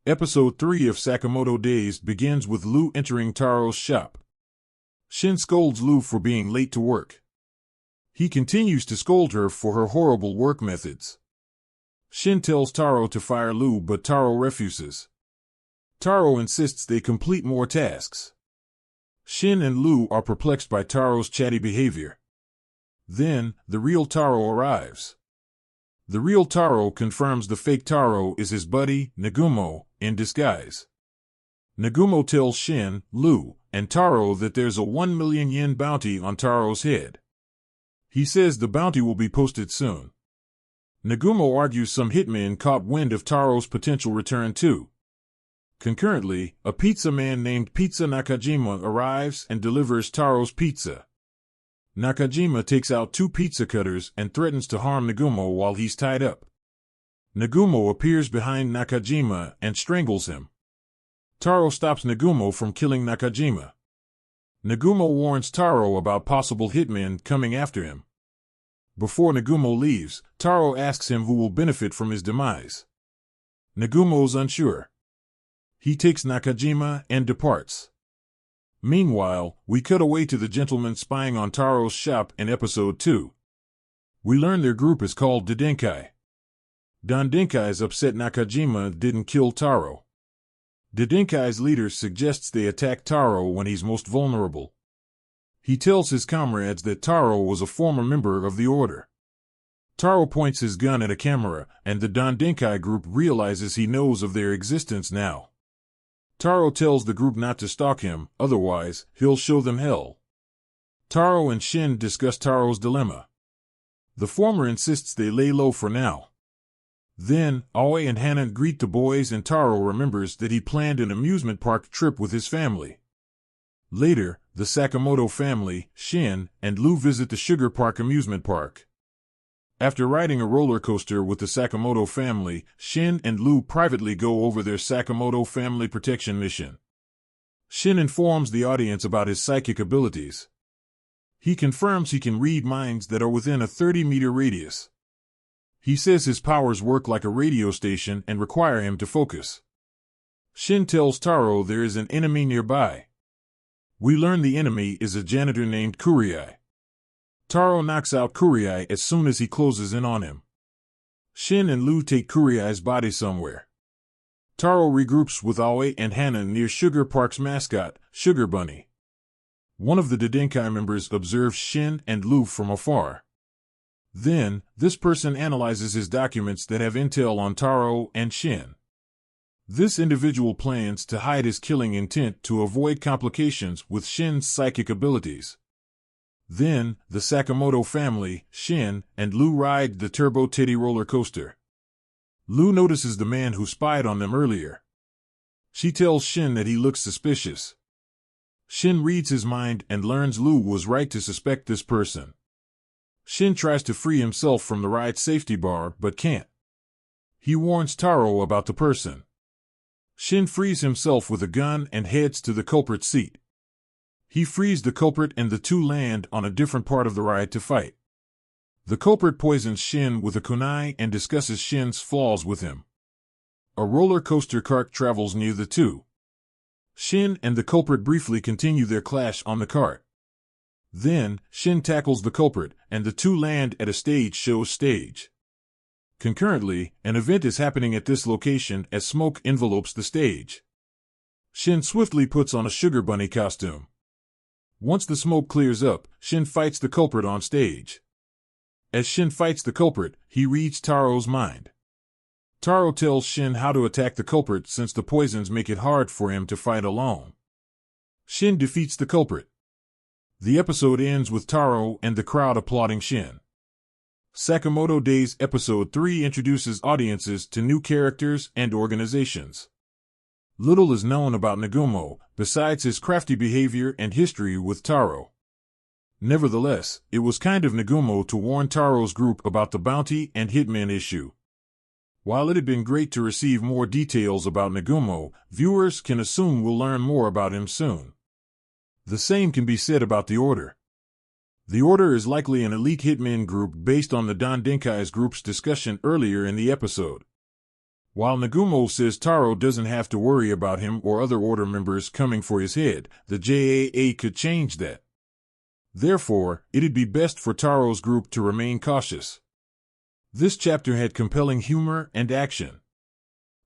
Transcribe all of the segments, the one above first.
Episode 3 of Sakamoto Days begins with Lou entering Taro's shop. Shin scolds Lou for being late to work. He continues to scold her for her horrible work methods. Shin tells Taro to fire Lou, but Taro refuses. Taro insists they complete more tasks. Shin and Lou are perplexed by Taro's chatty behavior. Then, the real Taro arrives. The real Taro confirms the fake Taro is his buddy, Nagumo, in disguise. Nagumo tells Shin, Lou, and Taro that there's a 1 million yen bounty on Taro's head. He says the bounty will be posted soon. Nagumo argues some hitmen caught wind of Taro's potential return too. Concurrently, a pizza man named Pizza Nakajima arrives and delivers Taro's pizza. Nakajima takes out 2 pizza cutters and threatens to harm Nagumo while he's tied up. Nagumo appears behind Nakajima and strangles him. Taro stops Nagumo from killing Nakajima. Nagumo warns Taro about possible hitmen coming after him. Before Nagumo leaves, Taro asks him who will benefit from his demise. Nagumo's unsure. He takes Nakajima and departs. Meanwhile, we cut away to the gentleman spying on Taro's shop in episode 2. We learn their group is called Dodenkai. Dodenkai's upset Nakajima didn't kill Taro. Dodenkai's leader suggests they attack Taro when he's most vulnerable. He tells his comrades that Taro was a former member of the order. Taro points his gun at a camera, and the Dodenkai group realizes he knows of their existence now. Taro tells the group not to stalk him, otherwise, he'll show them hell. Taro and Shin discuss Taro's dilemma. The former insists they lay low for now. Then, Aoi and Hanan greet the boys and Taro remembers that he planned an amusement park trip with his family. Later, the Sakamoto family, Shin, and Lou visit the Sugar Park amusement park. After riding a roller coaster with the Sakamoto family, Shin and Lou privately go over their Sakamoto family protection mission. Shin informs the audience about his psychic abilities. He confirms he can read minds that are within a 30-meter radius. He says his powers work like a radio station and require him to focus. Shin tells Taro there is an enemy nearby. We learn the enemy is a janitor named Kuriai. Taro knocks out Kuriai as soon as he closes in on him. Shin and Lou take Kuriai's body somewhere. Taro regroups with Aoi and Hanan near Sugar Park's mascot, Sugar Bunny. One of the Dodenkai members observes Shin and Lou from afar. Then, this person analyzes his documents that have intel on Taro and Shin. This individual plans to hide his killing intent to avoid complications with Shin's psychic abilities. Then, the Sakamoto family, Shin, and Lou ride the Turbo Teddy roller coaster. Lou notices the man who spied on them earlier. She tells Shin that he looks suspicious. Shin reads his mind and learns Lou was right to suspect this person. Shin tries to free himself from the ride safety bar but can't. He warns Taro about the person. Shin frees himself with a gun and heads to the culprit's seat. He frees the culprit and the two land on a different part of the ride to fight. The culprit poisons Shin with a kunai and discusses Shin's flaws with him. A roller coaster cart travels near the two. Shin and the culprit briefly continue their clash on the cart. Then, Shin tackles the culprit, and the two land at a stage show's stage. Concurrently, an event is happening at this location as smoke envelopes the stage. Shin swiftly puts on a Sugar Bunny costume. Once the smoke clears up, Shin fights the culprit on stage. As Shin fights the culprit, he reads Taro's mind. Taro tells Shin how to attack the culprit since the poisons make it hard for him to fight alone. Shin defeats the culprit. The episode ends with Taro and the crowd applauding Shin. Sakamoto Days Episode 3 introduces audiences to new characters and organizations. Little is known about Nagumo, besides his crafty behavior and history with Taro. Nevertheless, it was kind of Nagumo to warn Taro's group about the bounty and hitman issue. While it had been great to receive more details about Nagumo, viewers can assume we'll learn more about him soon. The same can be said about the Order. The Order is likely an elite hitman group based on the Dodenkai's group's discussion earlier in the episode. While Nagumo says Taro doesn't have to worry about him or other Order members coming for his head, the JAA could change that. Therefore, it'd be best for Taro's group to remain cautious. This chapter had compelling humor and action.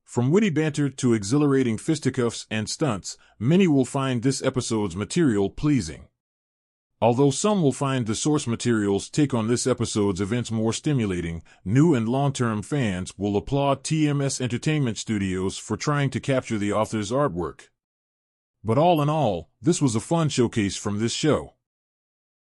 From witty banter to exhilarating fisticuffs and stunts, many will find this episode's material pleasing. Although some will find the source material's take on this episode's events more stimulating, new and long-term fans will applaud TMS Entertainment Studios for trying to capture the author's artwork. But all in all, this was a fun showcase from this show.